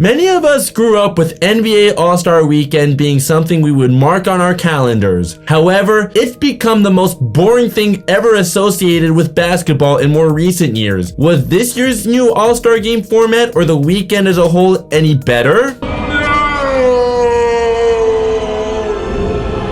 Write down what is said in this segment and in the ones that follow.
Many of us grew up with NBA All-Star Weekend being something we would mark on our calendars. However, it's become the most boring thing ever associated with basketball in more recent years. Was this year's new All-Star Game format or the weekend as a whole any better?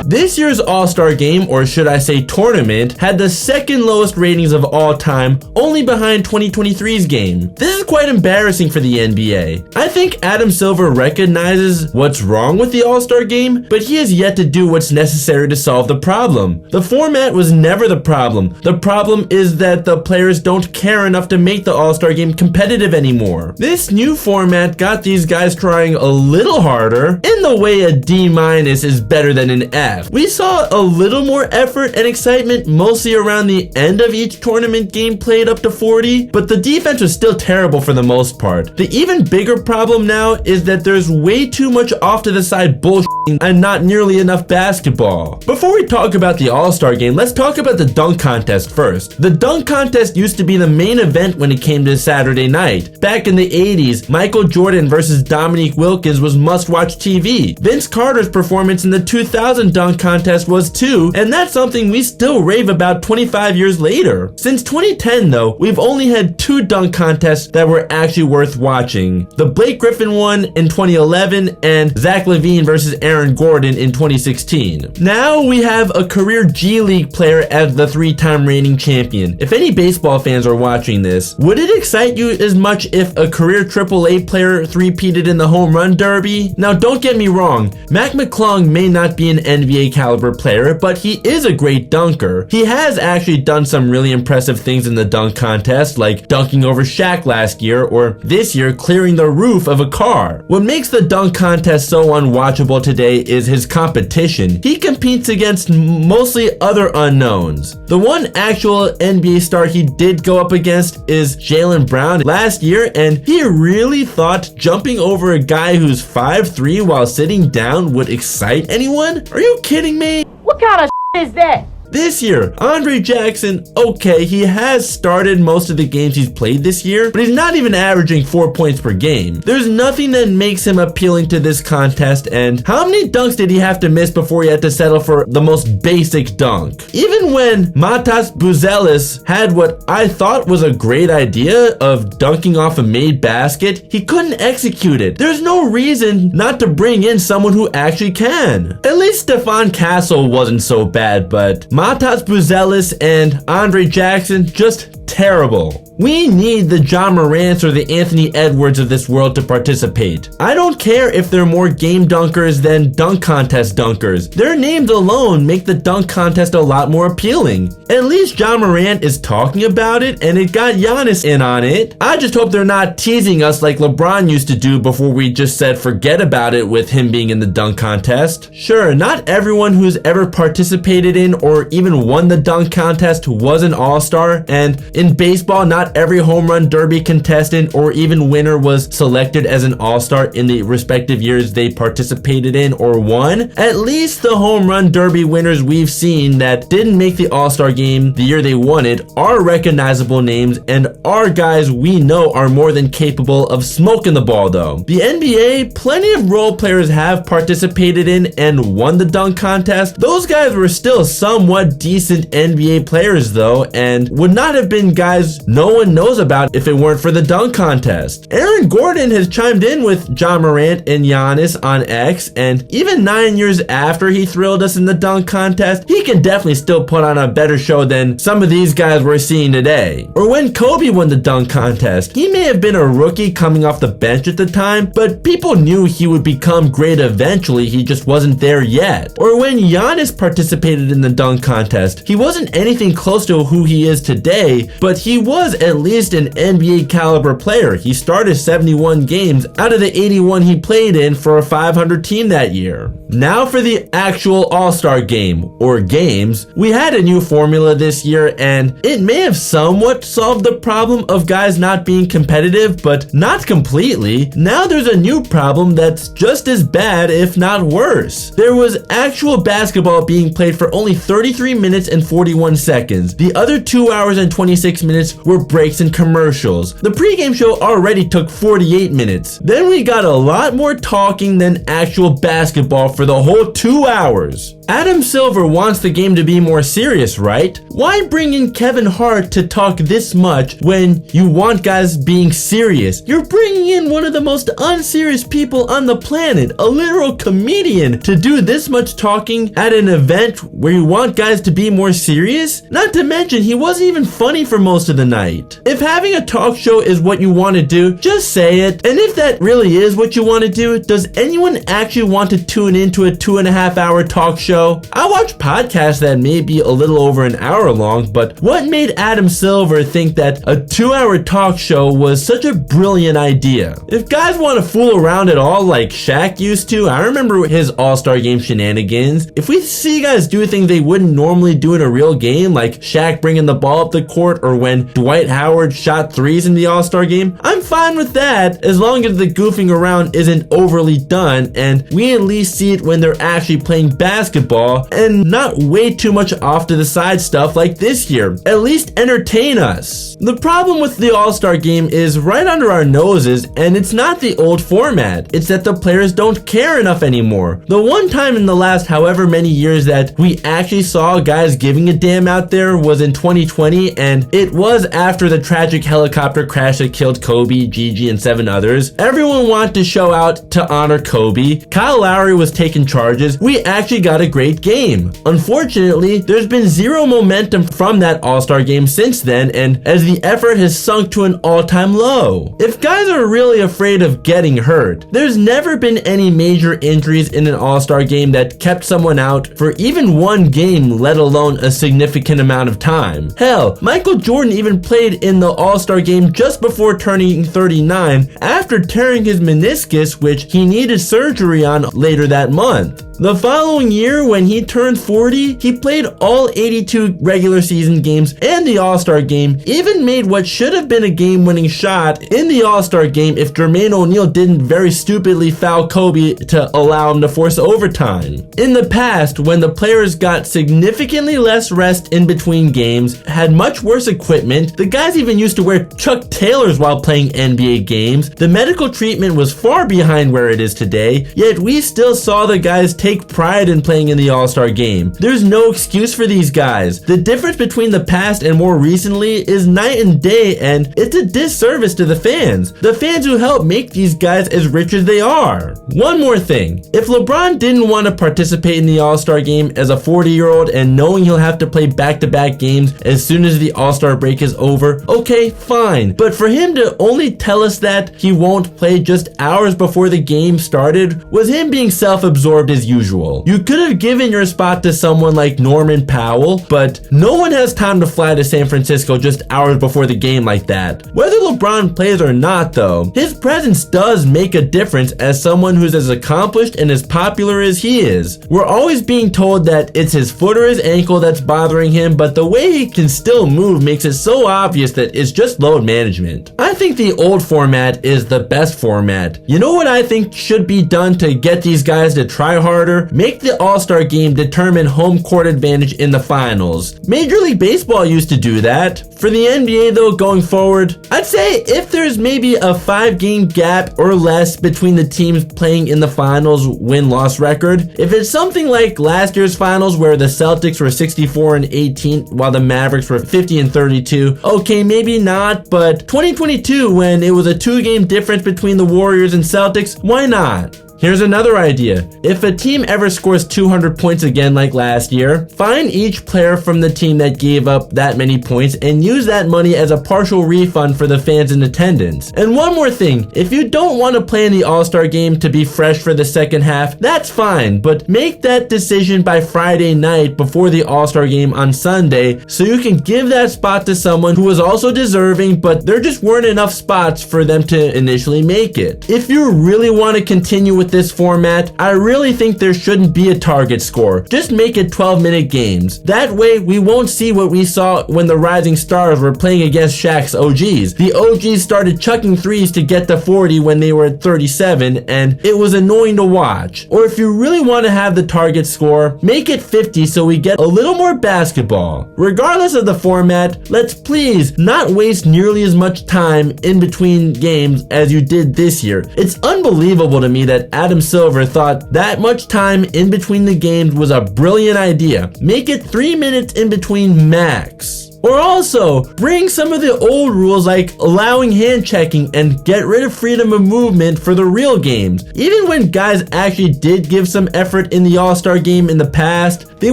This year's All-Star Game, or should I say tournament, had the second lowest ratings of all time, only behind 2023's game. This is quite embarrassing for the NBA. I think Adam Silver recognizes what's wrong with the All-Star Game, but he has yet to do what's necessary to solve the problem. The format was never the problem. The problem is that the players don't care enough to make the All-Star Game competitive anymore. This new format got these guys trying a little harder, in the way a D- is better than an F. We saw a little more effort and excitement mostly around the end of each tournament game played up to 40, but the defense was still terrible for the most part. The even bigger problem now is that there's way too much off to the side bullshitting and not nearly enough basketball. Before we talk about the All-Star Game, let's talk about the dunk contest first. The dunk contest used to be the main event when it came to Saturday night. Back in the 80s, Michael Jordan versus Dominique Wilkins was must-watch TV. Vince Carter's performance in the 2000 dunk contest was too, and that's something we still rave about 25 years later. Since 2010 though, we've only had 2 dunk contests that were actually worth watching. The Blake Griffin one in 2011 and Zach LaVine versus Aaron Gordon in 2016. Now we have a career G League player as the 3-time reigning champion. If any baseball fans are watching this, would it excite you as much if a career AAA player three-peated in the home run derby? Now don't get me wrong, Mac McClung may not be an NBA caliber player, but he is a great dunker. He has actually done some really impressive things in the dunk contest, like dunking over Shaq last year, or this year clearing the roof of a car. What makes the dunk contest so unwatchable today is his competition. He competes against mostly other unknowns. The one actual NBA star he did go up against is Jaylen Brown last year, and he really thought jumping over a guy who's 5'3" while sitting down would excite anyone? Are you kidding me? What kind of is that? This year, Andre Jackson, okay, he has started most of the games he's played this year, but he's not even averaging 4 points per game. There's nothing that makes him appealing to this contest, and how many dunks did he have to miss before he had to settle for the most basic dunk? Even when Matas Buzelis had what I thought was a great idea of dunking off a made basket, he couldn't execute it. There's no reason not to bring in someone who actually can. At least Stephon Castle wasn't so bad, but Matas Buzelis and Andre Jackson, just terrible. We need the John Morants or the Anthony Edwards of this world to participate. I don't care if they're more game dunkers than dunk contest dunkers. Their names alone make the dunk contest a lot more appealing. At least John Morant is talking about it, and it got Giannis in on it. I just hope they're not teasing us like LeBron used to do before we just said forget about it with him being in the dunk contest. Sure, not everyone who's ever participated in or even won the dunk contest was an all-star, and in baseball, not every home run derby contestant or even winner was selected as an all-star in the respective years they participated in or won. At least the home run derby winners we've seen that didn't make the all-star game the year they won it are recognizable names and are guys we know are more than capable of smoking the ball though. The NBA, plenty of role players have participated in and won the dunk contest. Those guys were still somewhat decent NBA players though, and would not have been guys no one knows about if it weren't for the dunk contest. Aaron Gordon has chimed in with John Morant and Giannis on X, and even 9 years after he thrilled us in the dunk contest, he can definitely still put on a better show than some of these guys we're seeing today. Or when Kobe won the dunk contest, he may have been a rookie coming off the bench at the time, but people knew he would become great eventually, he just wasn't there yet. Or when Giannis participated in the dunk contest, he wasn't anything close to who he is today, but he was at least an NBA caliber player. He started 71 games out of the 81 he played in for a 500 team that year. Now for the actual All-Star Game, or games. We had a new formula this year, and it may have somewhat solved the problem of guys not being competitive, but not completely. Now there's a new problem that's just as bad, if not worse. There was actual basketball being played for only 33 minutes and 41 seconds. The other 2 hours and 26 6 minutes were breaks and commercials. The pregame show already took 48 minutes. Then we got a lot more talking than actual basketball for the whole 2 hours. Adam Silver wants the game to be more serious, right? Why bring in Kevin Hart to talk this much when you want guys being serious? You're bringing in one of the most unserious people on the planet, a literal comedian, to do this much talking at an event where you want guys to be more serious? Not to mention, he wasn't even funny for most of the night. If having a talk show is what you want to do, just say it. And if that really is what you want to do, does anyone actually want to tune into a 2.5 hour talk show? I watch podcasts that may be a little over an hour long, but what made Adam Silver think that a 2-hour talk show was such a brilliant idea? If guys want to fool around at all like Shaq used to, I remember his All-Star Game shenanigans. If we see guys do things they wouldn't normally do in a real game, like Shaq bringing the ball up the court or when Dwight Howard shot threes in the All-Star Game, I'm fine with that as long as the goofing around isn't overly done and we at least see it when they're actually playing basketball and not way too much off to the side stuff like this year. At least entertain us. The problem with the All-Star Game is right under our noses, and it's not the old format. It's that the players don't care enough anymore. The one time in the last however many years that we actually saw guys giving a damn out there was in 2020, and it was after the tragic helicopter crash that killed Kobe, Gigi, and 7 others. Everyone wanted to show out to honor Kobe. Kyle Lowry was taking charges. We actually got a great game. Unfortunately, there's been zero momentum from that All-Star Game since then, and as the effort has sunk to an all-time low. If guys are really afraid of getting hurt, there's never been any major injuries in an All-Star Game that kept someone out for even one game, let alone a significant amount of time. Hell, Michael Jordan even played in the All-Star Game just before turning 39 after tearing his meniscus, which he needed surgery on later that month. The following year, when he turned 40, he played all 82 regular season games and the All-Star Game, even made what should have been a game-winning shot in the All-Star Game if Jermaine O'Neal didn't very stupidly foul Kobe to allow him to force overtime. In the past, when the players got significantly less rest in between games, had much worse equipment, the guys even used to wear Chuck Taylors while playing NBA games, the medical treatment was far behind where it is today, yet we still saw the guys take pride in playing in the All-Star Game. There's no excuse for these guys. The difference between the past and more recently is night and day, and it's a disservice to the fans who help make these guys as rich as they are. One more thing. If LeBron didn't want to participate in the All-Star Game as a 40-year-old and knowing he'll have to play back-to-back games as soon as the All-Star break is over, okay, fine. But for him to only tell us that he won't play just hours before the game started was him being self-absorbed as usual. You could have given your spot to someone like Norman Powell, but no one has time to fly to San Francisco just hours before the game like that. Whether LeBron plays or not though, his presence does make a difference as someone who's as accomplished and as popular as he is. We're always being told that it's his foot or his ankle that's bothering him, but the way he can still move makes it so obvious that it's just load management. I think the old format is the best format. You know what I think should be done to get these guys to try harder? Make the All-Star Game determine home court advantage in the finals. Major League Baseball used to do that. For the NBA though, going forward, I'd say if there's maybe a 5-game gap or less between the teams playing in the finals win-loss record, if it's something like last year's finals where the Celtics were 64-18 while the Mavericks were 50-32, okay, maybe not, but 2022 when it was a 2-game difference between the Warriors and Celtics, why not? Here's another idea. If a team ever scores 200 points again like last year, find each player from the team that gave up that many points and use that money as a partial refund for the fans in attendance. And one more thing, if you don't want to play in the All-Star Game to be fresh for the second half, that's fine, but make that decision by Friday night before the All-Star Game on Sunday so you can give that spot to someone who was also deserving, but there just weren't enough spots for them to initially make it. If you really want to continue with with this format, I really think there shouldn't be a target score. Just make it 12-minute games. That way, we won't see what we saw when the Rising Stars were playing against Shaq's OGs. The OGs started chucking threes to get to 40 when they were at 37, and it was annoying to watch. Or if you really want to have the target score, make it 50 so we get a little more basketball. Regardless of the format, let's please not waste nearly as much time in between games as you did this year. It's unbelievable to me that Adam Silver thought that much time in between the games was a brilliant idea. Make it 3 minutes in between max. Or also, bring some of the old rules like allowing hand checking and get rid of freedom of movement for the real games. Even when guys actually did give some effort in the All-Star game in the past, they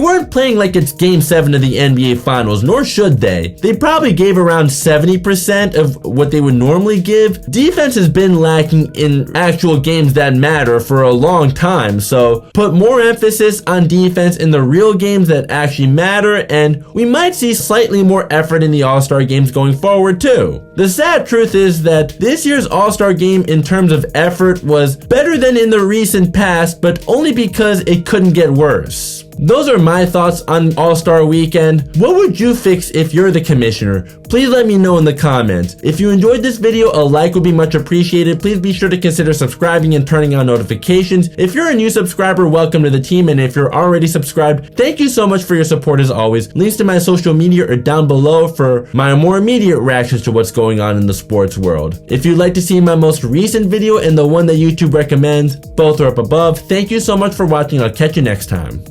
weren't playing like it's Game 7 of the NBA Finals, nor should they. They probably gave around 70% of what they would normally give. Defense has been lacking in actual games that matter for a long time, so put more emphasis on defense in the real games that actually matter, and we might see slightly more effort in the All-Star games going forward too. The sad truth is that this year's All-Star game in terms of effort was better than in the recent past, but only because it couldn't get worse. Those are my thoughts on All-Star Weekend. What would you fix if you're the commissioner? Please let me know in the comments. If you enjoyed this video, a like would be much appreciated. Please be sure to consider subscribing and turning on notifications. If you're a new subscriber, welcome to the team, and if you're already subscribed, thank you so much for your support as always. Links to my social media are down below for my more immediate reactions to what's going on in the sports world. If you'd like to see my most recent video and the one that YouTube recommends, both are up above. Thank you so much for watching. I'll catch you next time.